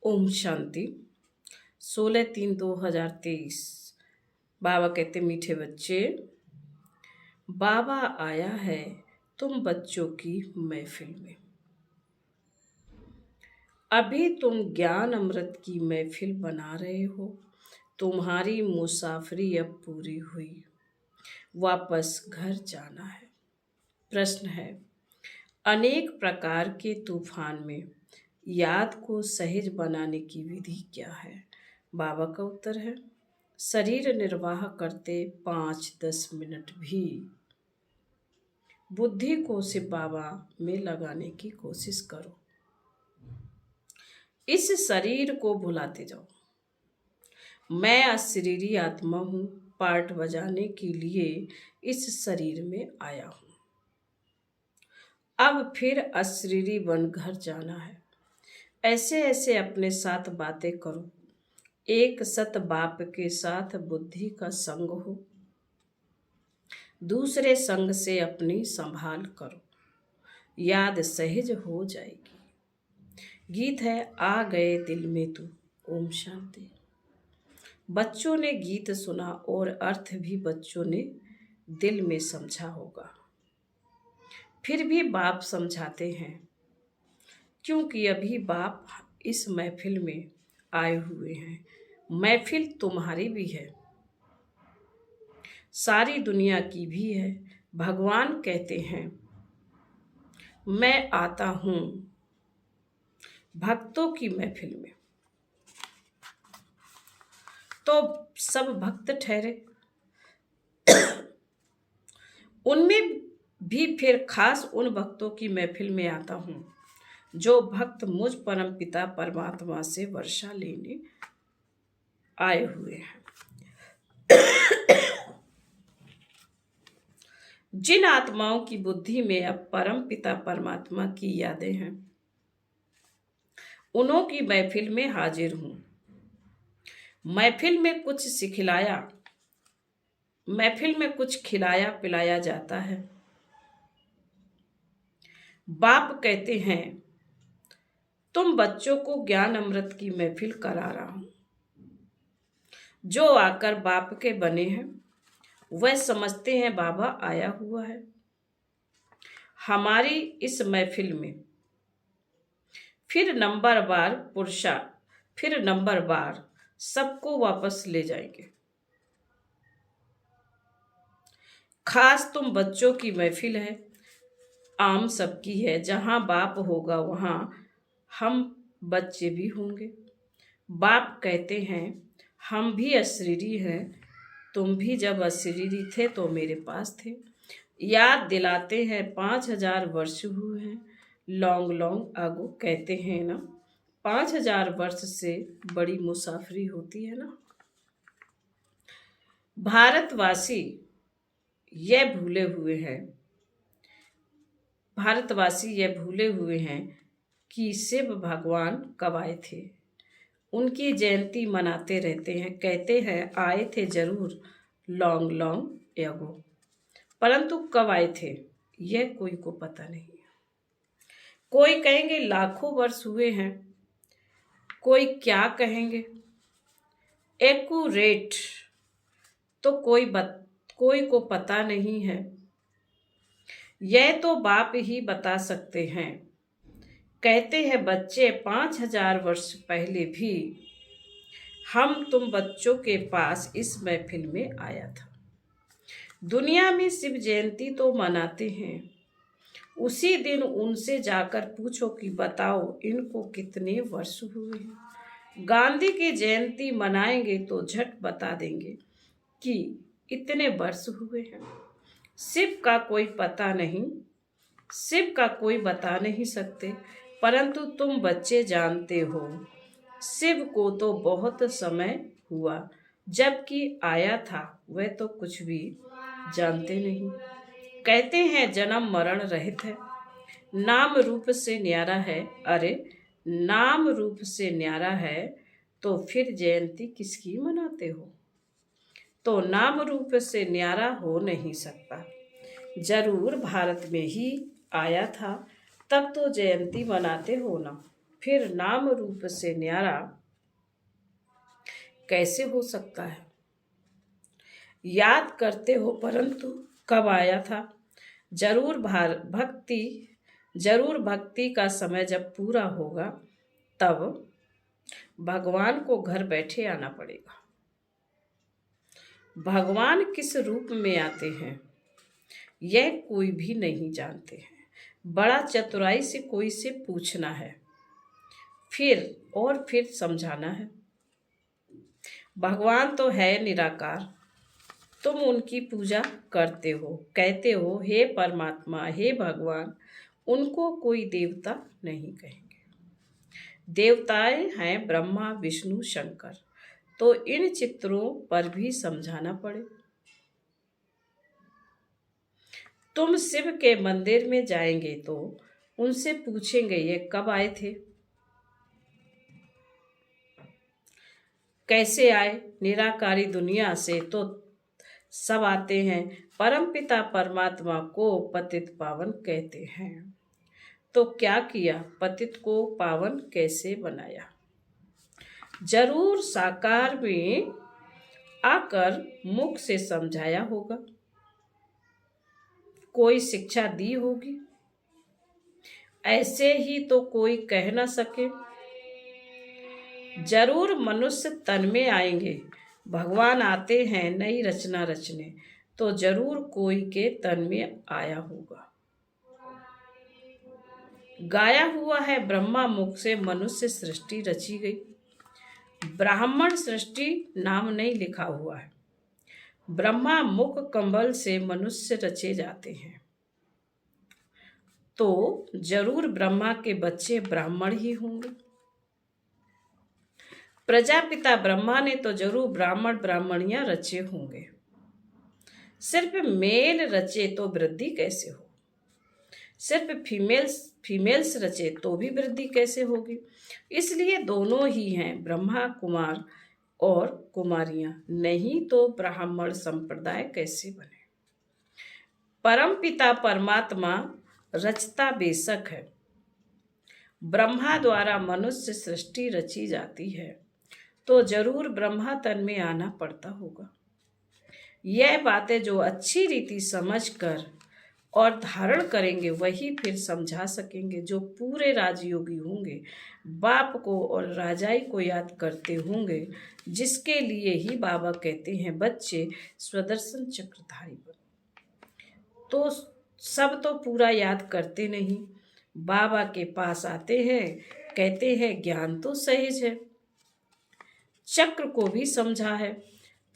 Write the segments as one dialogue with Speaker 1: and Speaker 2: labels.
Speaker 1: ओम शांति। 16/3/2023। बाबा कहते, मीठे बच्चे, बाबा आया है तुम बच्चों की महफिल में। अभी तुम ज्ञान अमृत की महफिल बना रहे हो। तुम्हारी मुसाफरी अब पूरी हुई, वापस घर जाना है। प्रश्न है, अनेक प्रकार के तूफान में याद को सहज बनाने की विधि क्या है? बाबा का उत्तर है, शरीर निर्वाह करते 5-10 मिनट भी बुद्धि को शिव बाबा में लगाने की कोशिश करो। इस शरीर को भुलाते जाओ। मैं अशरीरी आत्मा हूँ, पार्ट बजाने के लिए इस शरीर में आया हूँ। अब फिर अशरीरी बन घर जाना है। ऐसे ऐसे अपने साथ बातें करो। एक सत बाप के साथ बुद्धि का संग हो, दूसरे संग से अपनी संभाल करो, याद सहज हो जाएगी। गीत है, आ गए दिल में तू। ओम शांति। बच्चों ने गीत सुना और अर्थ भी बच्चों ने दिल में समझा होगा। फिर भी बाप समझाते हैं, क्योंकि अभी बाप इस महफिल में आए हुए हैं। महफिल तुम्हारी भी है, सारी दुनिया की भी है। भगवान कहते हैं, मैं आता हूं भक्तों की महफिल में। तो सब भक्त ठहरे, उनमें भी फिर खास उन भक्तों की महफिल में आता हूं जो भक्त मुझ परम पिता परमात्मा से वर्षा लेने आए हुए हैं। जिन आत्माओं की बुद्धि में अब परम पिता परमात्मा की यादें हैं, उन्हों की महफिल में हाजिर हूं। महफिल में कुछ खिलाया पिलाया जाता है। बाप कहते हैं, तुम बच्चों को ज्ञान अमृत की महफिल करा रहा हूं। जो आकर बाप के बने हैं वह समझते हैं बाबा आया हुआ है। हमारी इस महफिल में फिर नंबर बार सबको वापस ले जाएंगे। खास तुम बच्चों की महफिल है, आम सबकी है। जहां बाप होगा वहां हम बच्चे भी होंगे। बाप कहते हैं, हम भी अशरीरी हैं। तुम भी जब अशरीरी थे तो मेरे पास थे। याद दिलाते हैं 5000 वर्ष हुए हैं। लॉन्ग अगो कहते हैं ना, 5000 वर्ष से बड़ी मुसाफरी होती है ना। भारतवासी यह भूले हुए हैं कि शिव भगवान कब आए थे। उनकी जयंती मनाते रहते हैं, कहते हैं आए थे जरूर लॉन्ग अगो, परंतु कब आए थे यह कोई को पता नहीं। कोई कहेंगे लाखों वर्ष हुए हैं, कोई क्या कहेंगे एक्यूरेट, तो कोई को पता नहीं है। यह तो बाप ही बता सकते हैं। कहते हैं बच्चे, 5000 वर्ष पहले भी हम तुम बच्चों के पास इस महफिल में आया था। दुनिया में शिव जयंती तो मनाते हैं। उसी दिन उनसे जाकर पूछो कि बताओ इनको कितने वर्ष हुए हैं। गांधी की जयंती मनाएंगे तो झट बता देंगे कि इतने वर्ष हुए हैं। शिव का कोई बता नहीं सकते, परंतु तुम बच्चे जानते हो शिव को तो बहुत समय हुआ, जबकि आया था वह तो कुछ भी जानते नहीं। कहते हैं जन्म मरण रहित है, नाम रूप से न्यारा है। अरे नाम रूप से न्यारा है तो फिर जयंती किसकी मनाते हो? तो नाम रूप से न्यारा हो नहीं सकता। जरूर भारत में ही आया था, तब तो जयंती मनाते हो ना। फिर नाम रूप से न्यारा कैसे हो सकता है? याद करते हो, परंतु कब आया था? जरूर भक्ति जरूर भक्ति का समय जब पूरा होगा तब भगवान को घर बैठे आना पड़ेगा। भगवान किस रूप में आते हैं यह कोई भी नहीं जानते हैं। बड़ा चतुराई से कोई से पूछना है, फिर समझाना है। भगवान तो है निराकार, तुम उनकी पूजा करते हो, कहते हो हे परमात्मा, हे भगवान। उनको कोई देवता नहीं कहेंगे। देवताएं हैं ब्रह्मा, विष्णु, शंकर। तो इन चित्रों पर भी समझाना पड़े। तुम शिव के मंदिर में जाएंगे तो उनसे पूछेंगे ये कब आए थे, कैसे आए? निराकारी दुनिया से तो सब आते हैं। परमपिता परमात्मा को पतित पावन कहते हैं। तो क्या किया? पतित को पावन कैसे बनाया? जरूर साकार में आकर मुख से समझाया होगा, कोई शिक्षा दी होगी। ऐसे ही तो कोई कह ना सके। जरूर मनुष्य तन में आएंगे। भगवान आते हैं नई रचना रचने, तो जरूर कोई के तन में आया होगा। गाया हुआ है ब्रह्मा मुख से मनुष्य सृष्टि रची गई। ब्राह्मण सृष्टि नाम नहीं लिखा हुआ है। ब्रह्मा मुख कमल से मनुष्य रचे जाते हैं, तो जरूर ब्रह्मा के बच्चे ब्राह्मण ही होंगे। प्रजापिता ब्रह्मा ने तो जरूर ब्राह्मण ब्राह्मणियां रचे होंगे। सिर्फ मेल रचे तो वृद्धि कैसे हो? सिर्फ फीमेल्स रचे तो भी वृद्धि कैसे होगी? इसलिए दोनों ही हैं, ब्रह्मा कुमार और कुमारियां, नहीं तो ब्राह्मण संप्रदाय कैसे बने? परम पिता परमात्मा रचता बेशक है। ब्रह्मा द्वारा मनुष्य सृष्टि रची जाती है, तो जरूर ब्रह्मा तन में आना पड़ता होगा। यह बातें जो अच्छी रीति समझकर और धारण करेंगे वही फिर समझा सकेंगे। जो पूरे राजयोगी होंगे, बाप को और राजाई को याद करते होंगे, जिसके लिए ही बाबा कहते हैं बच्चे स्वदर्शन चक्रधारी बनो। तो सब तो पूरा याद करते नहीं, बाबा के पास आते हैं, कहते हैं ज्ञान तो सहज है। चक्र को भी समझा है,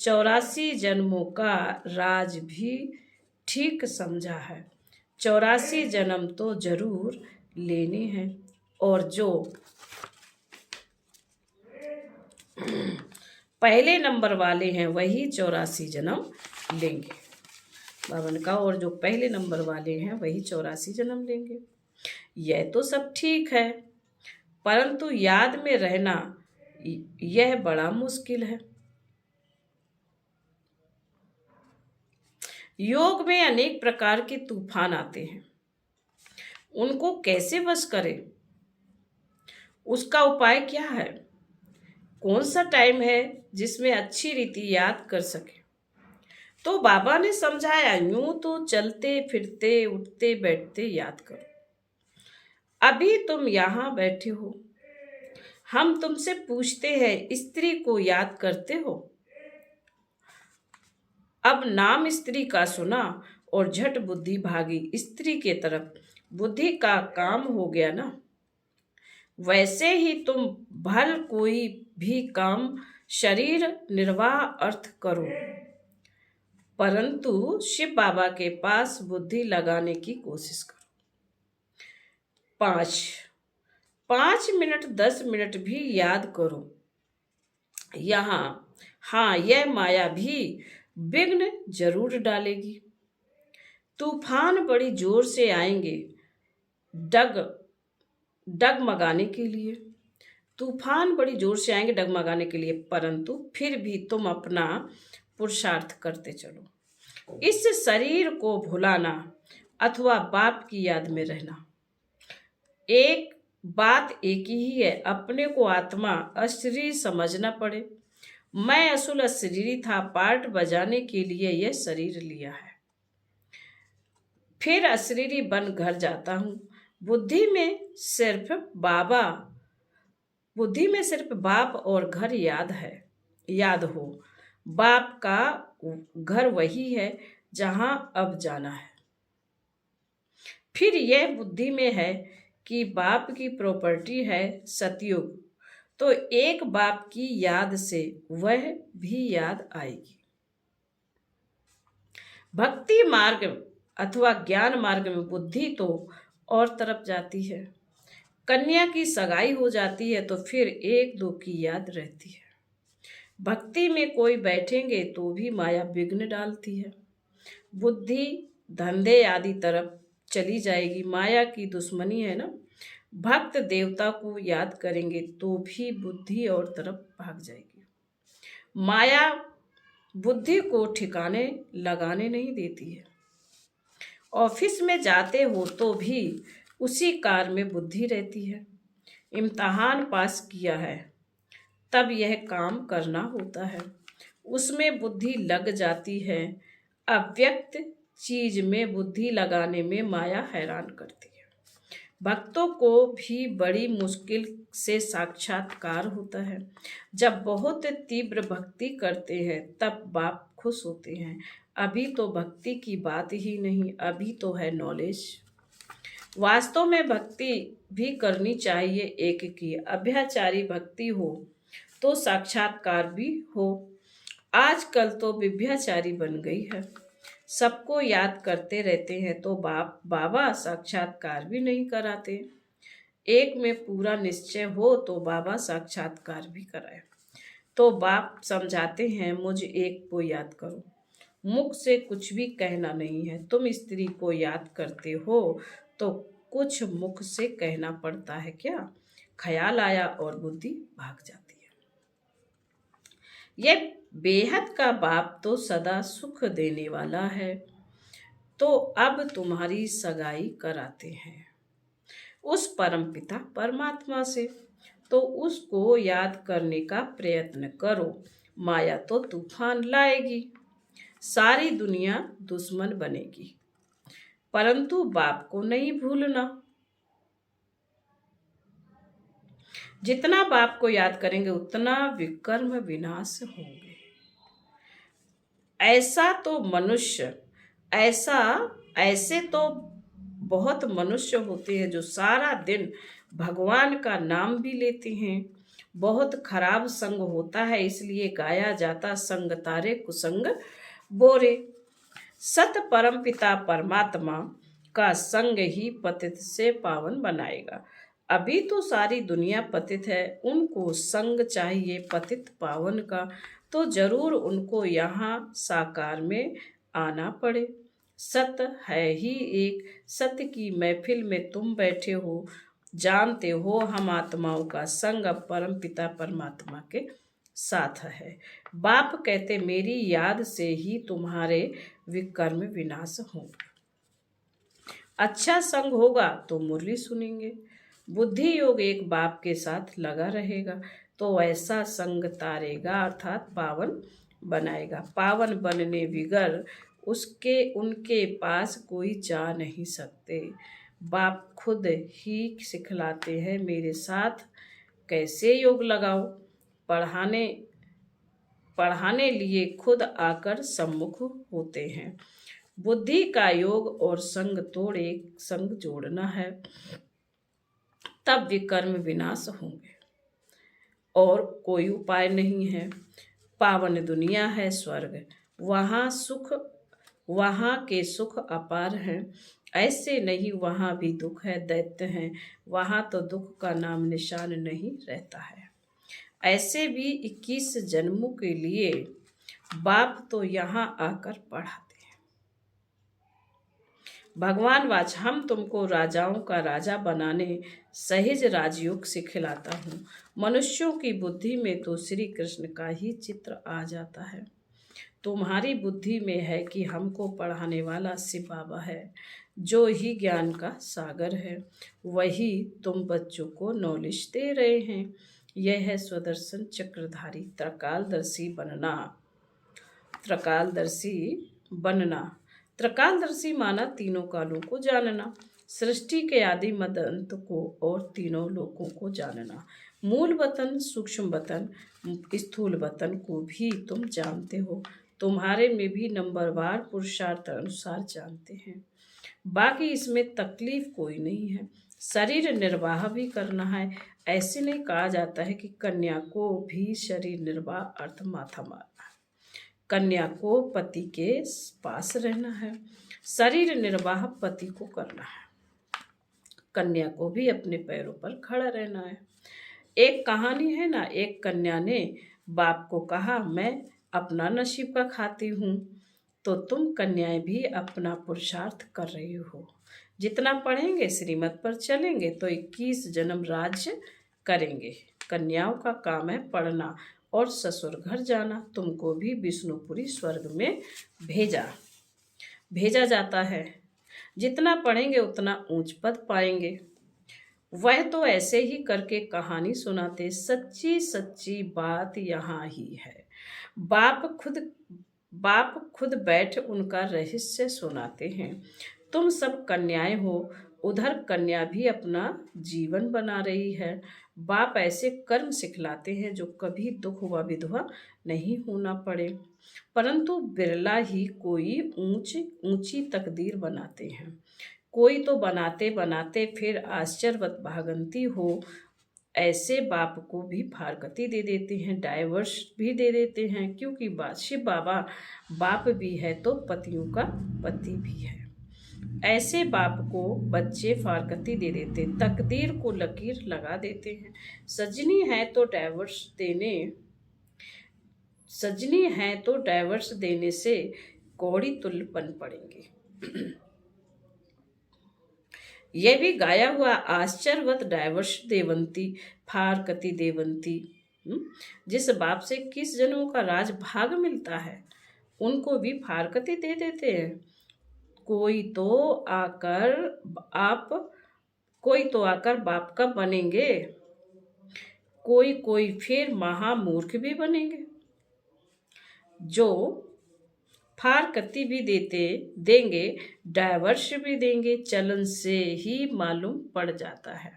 Speaker 1: 84 जन्मों का राज भी ठीक समझा है। 84 जन्म तो जरूर लेने हैं, और जो पहले नंबर वाले हैं वही 84 जन्म लेंगे। बाबा ने कहा और जो पहले नंबर वाले हैं वही 84 जन्म लेंगे। यह तो सब ठीक है, परंतु याद में रहना यह बड़ा मुश्किल है। योग में अनेक प्रकार के तूफान आते हैं, उनको कैसे वश करें? उसका उपाय क्या है? कौन सा टाइम है जिसमें अच्छी रीति याद कर सके? तो बाबा ने समझाया, यूं तो चलते फिरते उठते बैठते याद करो। अभी तुम यहाँ बैठे हो, हम तुमसे पूछते हैं स्त्री को याद करते हो? अब नाम स्त्री का सुना और झट बुद्धि भागी स्त्री के तरफ। बुद्धि का काम हो गया ना। वैसे ही तुम भल कोई भी काम शरीर निर्वाह अर्थ करो, परंतु शिव बाबा के पास बुद्धि लगाने की कोशिश करो। 5 मिनट 10 मिनट भी याद करो। यह माया भी विघ्न जरूर डालेगी। तूफान बड़ी जोर से आएंगे डगमगाने के लिए। तूफान बड़ी जोर से आएंगे डगमगाने के लिए, परंतु फिर भी तुम अपना पुरुषार्थ करते चलो। इस शरीर को भुलाना अथवा बाप की याद में रहना, एक बात एक ही है, अपने को आत्मा अशरीरी समझना पड़े। मैं असूल अशरीरी था, पार्ट बजाने के लिए यह शरीर लिया है, फिर अशरीरी बन घर जाता हूँ। बुद्धि में सिर्फ बाबा बुद्धि में सिर्फ बाप और घर याद हो। बाप का घर वही है जहां अब जाना है। फिर यह बुद्धि में है कि बाप की प्रॉपर्टी है सतयुग, तो एक बाप की याद से वह भी याद आएगी। भक्ति मार्ग अथवा ज्ञान मार्ग में बुद्धि तो और तरफ जाती है। कन्या की सगाई हो जाती है तो फिर एक दो की याद रहती है। भक्ति में कोई बैठेंगे तो भी माया विघ्न डालती है। बुद्धि धंधे आदि तरफ चली जाएगी, माया की दुश्मनी है ना। भक्त देवता को याद करेंगे तो भी बुद्धि और तरफ भाग जाएगी। माया बुद्धि को ठिकाने लगाने नहीं देती है। ऑफिस में जाते हो तो भी उसी कार में बुद्धि रहती है। इम्तहान पास किया है तब यह काम करना होता है, उसमें बुद्धि लग जाती है। अव्यक्त चीज में बुद्धि लगाने में माया हैरान करती है। भक्तों को भी बड़ी मुश्किल से साक्षात्कार होता है। जब बहुत तीव्र भक्ति करते हैं तब बाप खुश होते हैं। अभी तो भक्ति की बात ही नहीं, अभी तो है नॉलेज। वास्तव में भक्ति भी करनी चाहिए एक की। अभ्याचारी भक्ति हो तो साक्षात्कार भी हो। आजकल तो विभ्याचारी बन गई है, सबको याद करते रहते हैं तो बाबा साक्षात्कार भी नहीं कराते। एक में पूरा निश्चय हो तो बाबा साक्षात्कार भी कराए। तो बाप समझाते हैं, मुझ एक को याद करो। मुख से कुछ भी कहना नहीं है। तुम स्त्री को याद करते हो तो कुछ मुख से कहना पड़ता है क्या? ख्याल आया और बुद्धि भाग जाती है। यह बेहद का बाप तो सदा सुख देने वाला है, तो अब तुम्हारी सगाई कराते हैं उस परमपिता परमात्मा से, तो उसको याद करने का प्रयत्न करो। माया तो तूफान लाएगी, सारी दुनिया दुश्मन बनेगी, परंतु बाप को नहीं भूलना। जितना बाप को याद करेंगे उतना विकर्म विनाश होंगे। ऐसे तो बहुत मनुष्य होते हैं जो सारा दिन भगवान का नाम भी लेते हैं। बहुत खराब संग होता है, इसलिए गाया जाता संग तारे कुसंग बोरे। सत परम पिता परमात्मा का संग ही पतित से पावन बनाएगा। अभी तो सारी दुनिया पतित है, उनको संग चाहिए पतित पावन का, तो जरूर उनको यहाँ साकार में आना पड़े। सत है ही एक, सत्य की महफिल में तुम बैठे हो, जानते हो हम आत्माओं का संग अब परम पिता परमात्मा के साथ है। बाप कहते मेरी याद से ही तुम्हारे विकर्म विनाश होंगे। अच्छा संग होगा तो मुरली सुनेंगे। बुद्धि योग एक बाप के साथ लगा रहेगा तो ऐसा संग तारेगा, अर्थात पावन बनाएगा। पावन बनने विगर उनके पास कोई जा नहीं सकते। बाप खुद ही सिखलाते हैं, मेरे साथ कैसे योग लगाओ। पढ़ाने लिए खुद आकर सम्मुख होते हैं। बुद्धि का योग और संग तोड़ एक संग जोड़ना है, तब विकर्म विनाश होंगे और कोई उपाय नहीं है। पावन दुनिया है स्वर्ग, वहाँ के सुख अपार हैं। ऐसे नहीं, वहाँ भी दुख है, दैत्य हैं, वहाँ तो दुख का नाम निशान नहीं रहता है। ऐसे भी 21 जन्मों के लिए बाप तो यहाँ आकर पढ़ाते हैं। भगवान वाच, हम तुमको राजाओं का राजा बनाने सहज राजयोग सिखलाता हूँ। मनुष्यों की बुद्धि में तो श्री कृष्ण का ही चित्र आ जाता है। तुम्हारी बुद्धि में है कि हमको पढ़ाने वाला शिव बाबा है। जो ही ज्ञान का सागर है, वही तुम बच्चों को नॉलेज दे रहे हैं। यह है स्वदर्शन चक्रधारी त्रकालदर्शी बनना। त्रकालदर्शी बनना। त्रकालदर्शी माना तीनों कालों को जानना, सृष्टि के आदि मद अंत को और तीनों लोकों को जानना। मूल वतन, सूक्ष्म वतन, स्थूल वतन को भी तुम जानते हो। तुम्हारे में भी नंबरवार पुरुषार्थ अनुसार जानते हैं। बाकी इसमें तकलीफ कोई नहीं है। शरीर निर्वाह भी करना है। ऐसे नहीं कहा जाता है कि कन्या को भी शरीर निर्वाह अर्थ माथा मारना है। कन्या को पति के पास रहना है। शरीर निर्वाह पति को करना है। कन्या को भी अपने पैरों पर खड़ा रहना है। एक कहानी है ना, एक कन्या ने बाप को कहा, मैं अपना नसीब का खाती हूँ। तो तुम कन्याएं भी अपना पुरुषार्थ कर रही हो। जितना पढ़ेंगे, श्रीमत पर चलेंगे तो 21 जन्म राज्य करेंगे। कन्याओं का काम है पढ़ना और ससुर घर जाना। तुमको भी विष्णुपुरी स्वर्ग में भेजा जाता है। जितना पढ़ेंगे उतना ऊंच पद पाएंगे। वह तो ऐसे ही करके कहानी सुनाते। सच्ची सच्ची बात यहाँ ही है। बाप खुद बैठ उनका रहस्य सुनाते हैं। तुम सब कन्याएं हो, उधर कन्या भी अपना जीवन बना रही है। बाप ऐसे कर्म सिखलाते हैं जो कभी दुख व विधवा नहीं होना पड़े। परंतु बिरला ही कोई ऊंची तकदीर बनाते हैं। कोई तो बनाते बनाते फिर आश्चर्यवत भागंती हो। ऐसे बाप को भी फारकती दे देते हैं, डाइवर्स भी दे देते हैं, क्योंकि शिव बाबा बाप भी है तो पतियों का पति भी है। ऐसे बाप को बच्चे फारकती दे देते, तकदीर को लकीर लगा देते हैं। सजनी है तो डाइवर्स देने से कौड़ी तुल्य बन पड़ेंगे। यह भी गाया हुआ आश्चर्यवत डाइवर्स देवंती फारकती देवंती। जिस बाप से 21 जन्मों का राज भाग मिलता है, उनको भी फारकती दे देते हैं। कोई तो आकर बाप का बनेंगे, कोई फिर महामूर्ख भी बनेंगे। जो फारकती भी देंगे, डाइवर्स भी देंगे, चलन से ही मालूम पड़ जाता है।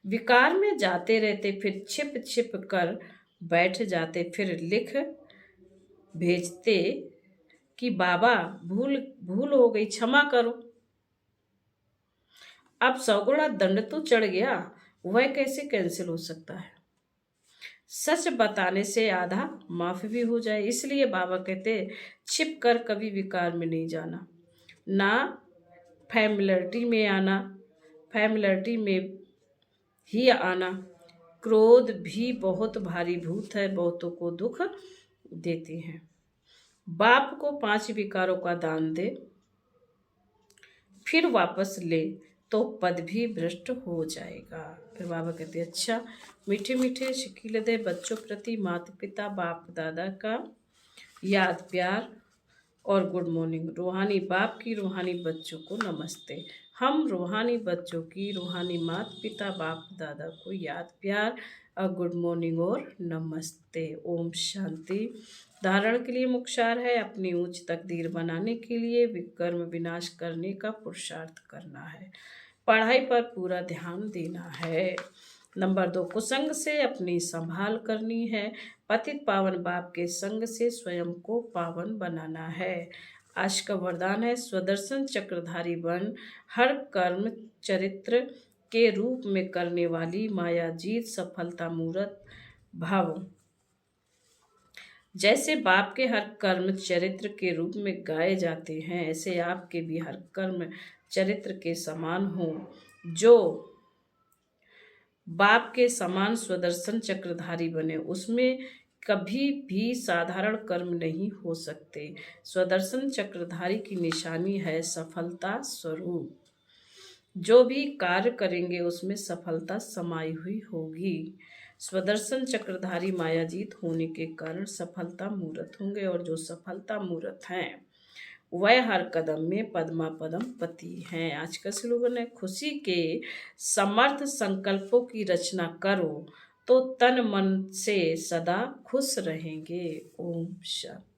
Speaker 1: विकार में जाते रहते, फिर छिप कर बैठ जाते, फिर लिख भेजते कि बाबा भूल हो गई, क्षमा करो। अब 100 गुना दंड तो चढ़ गया, वह कैसे कैंसिल हो सकता है। सच बताने से आधा माफ भी हो जाए। इसलिए बाबा कहते छिप कर कभी विकार में नहीं जाना, ना फैमिलिटी में ही आना। क्रोध भी बहुत भारी भूत है, बहुतों को दुख देती है। बाप को 5 विकारों का दान दे, फिर वापस ले तो पद भी भ्रष्ट हो जाएगा। फिर बाबा कहते अच्छा, मीठे मीठे शकील दे बच्चों प्रति माता पिता बाप दादा का याद प्यार और गुड मॉर्निंग। रूहानी बाप की रूहानी बच्चों को नमस्ते। हम रूहानी बच्चों की रूहानी माता पिता बाप दादा को याद प्यार और गुड मॉर्निंग और नमस्ते। ओम शांति। धारण के लिए मुख्यार है अपनी उच्च तकदीर बनाने के लिए विकर्म विनाश करने का पुरुषार्थ करना है। पढ़ाई पर पूरा ध्यान देना है। नंबर 2, कुसंग से अपनी संभाल करनी है। पतित पावन बाप के संग से स्वयं को पावन बनाना है। आज का वरदान है स्वदर्शन चक्रधारी बन, हर कर्म चरित्र के रूप में करने वाली माया जीत सफलता मूर्त भाव। जैसे बाप के हर कर्म चरित्र के रूप में गाए जाते हैं, ऐसे आपके भी हर कर्म चरित्र के समान हो, जो बाप के समान स्वदर्शन चक्रधारी बने। उसमें कभी भी साधारण कर्म नहीं हो सकते। स्वदर्शन चक्रधारी की निशानी है सफलता स्वरूप। जो भी कार्य करेंगे उसमें सफलता समाई हुई होगी। स्वदर्शन चक्रधारी मायाजीत होने के कारण सफलता मूर्त होंगे, और जो सफलता मूर्त हैं वह हर कदम में पद्मा पदम पति हैं। आज का स्लोगन है, खुशी के समर्थ संकल्पों की रचना करो तो तन मन से सदा खुश रहेंगे। ओम शांति।